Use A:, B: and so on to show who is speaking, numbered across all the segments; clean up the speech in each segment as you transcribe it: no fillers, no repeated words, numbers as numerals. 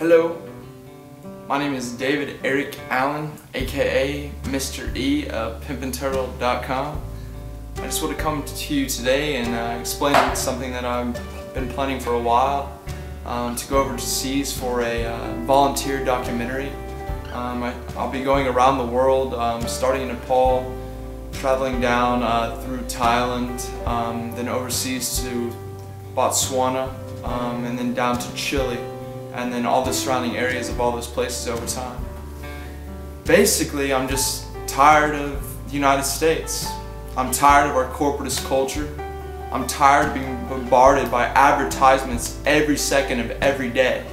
A: Hello, my name is David Eric Allen, aka Mr. E of pimpandturtle.com. I just want to come to you today and explain something that I've been planning for a while, to go overseas for a volunteer documentary. I'll be going around the world, starting in Nepal, traveling down through Thailand, then overseas to Botswana, and then down to Chile, and then all the surrounding areas of all those places over time. Basically, I'm just tired of the United States. I'm tired of our corporatist culture. I'm tired of being bombarded by advertisements every second of every day.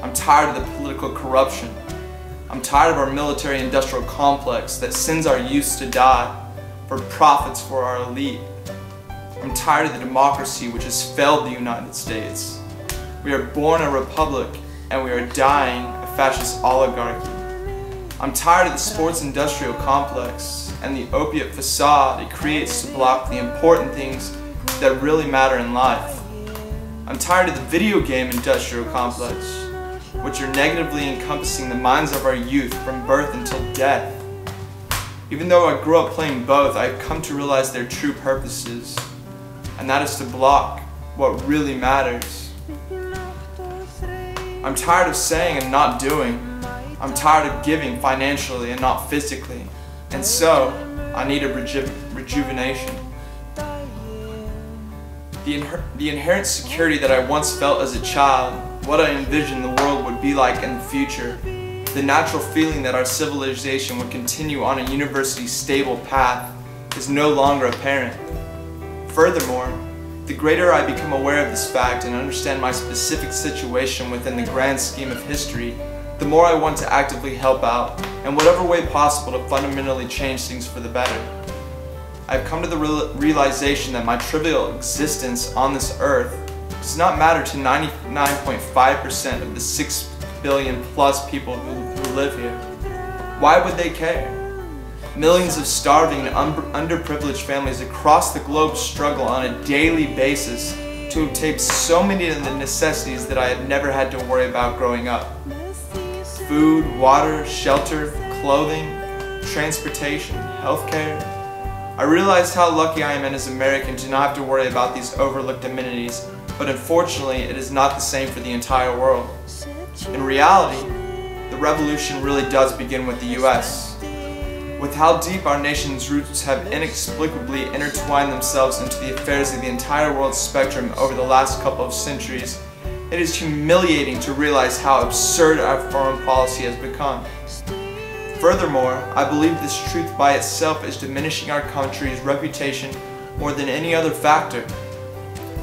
A: I'm tired of the political corruption. I'm tired of our military-industrial complex that sends our youths to die for profits for our elite. I'm tired of the democracy which has failed the United States. We are born a republic and we are dying a fascist oligarchy. I'm tired of the sports industrial complex and the opiate facade it creates to block the important things that really matter in life. I'm tired of the video game industrial complex, which are negatively encompassing the minds of our youth from birth until death. Even though I grew up playing both, I've come to realize their true purposes, and that is to block what really matters. I'm tired of saying and not doing. I'm tired of giving financially and not physically. And so, I need a rejuvenation. The inherent security that I once felt as a child, what I envisioned the world would be like in the future, the natural feeling that our civilization would continue on a universally stable path is no longer apparent. Furthermore, the greater I become aware of this fact and understand my specific situation within the grand scheme of history, the more I want to actively help out in whatever way possible to fundamentally change things for the better. I've come to the realization that my trivial existence on this earth does not matter to 99.5% of the 6 billion plus people who live here. Why would they care? Millions of starving and underprivileged families across the globe struggle on a daily basis to obtain so many of the necessities that I had never had to worry about growing up. Food, water, shelter, clothing, transportation, healthcare. I realized how lucky I am as an American to not have to worry about these overlooked amenities, but unfortunately it is not the same for the entire world. In reality, the revolution really does begin with the US. With how deep our nation's roots have inexplicably intertwined themselves into the affairs of the entire world's spectrum over the last couple of centuries, it is humiliating to realize how absurd our foreign policy has become. Furthermore, I believe this truth by itself is diminishing our country's reputation more than any other factor.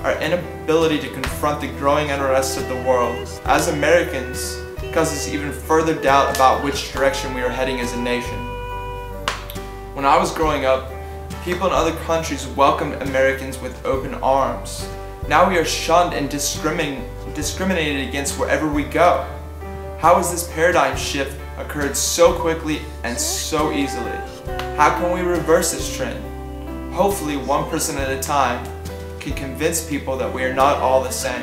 A: Our inability to confront the growing unrest of the world, as Americans, causes even further doubt about which direction we are heading as a nation. When I was growing up, people in other countries welcomed Americans with open arms. Now we are shunned and discriminated against wherever we go. How has this paradigm shift occurred so quickly and so easily? How can we reverse this trend? Hopefully, one person at a time can convince people that we are not all the same.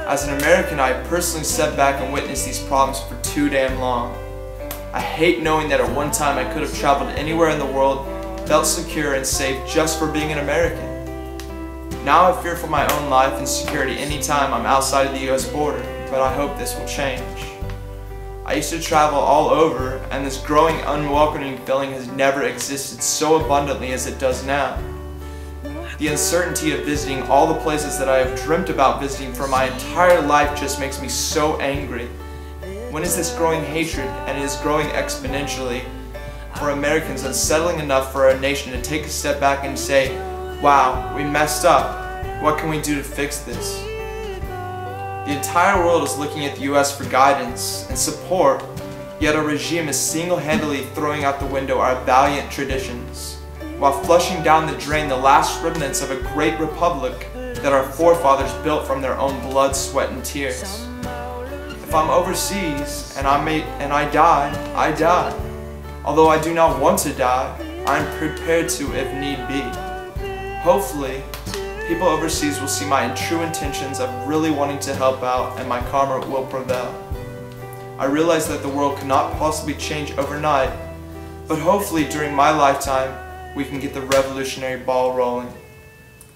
A: As an American, I personally sat back and witnessed these problems for too damn long. I hate knowing that at one time I could have traveled anywhere in the world, felt secure and safe just for being an American. Now I fear for my own life and security anytime I'm outside of the US border, but I hope this will change. I used to travel all over, and this growing unwelcoming feeling has never existed so abundantly as it does now. The uncertainty of visiting all the places that I have dreamt about visiting for my entire life just makes me so angry. When is this growing hatred, and it is growing exponentially, for Americans unsettling enough for our nation to take a step back and say, wow, we messed up. What can we do to fix this? The entire world is looking at the US for guidance and support, yet our regime is single-handedly throwing out the window our valiant traditions, while flushing down the drain the last remnants of a great republic that our forefathers built from their own blood, sweat, and tears. If I'm overseas and I die, I die. Although I do not want to die, I am prepared to if need be. Hopefully, People overseas will see my true intentions of really wanting to help out, and my karma will prevail. I realize that the world cannot possibly change overnight, but hopefully during my lifetime we can get the revolutionary ball rolling.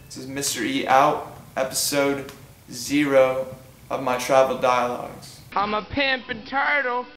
A: This is Mr. E out, episode 0 of my travel dialogues.
B: I'm a pimpin' turtle.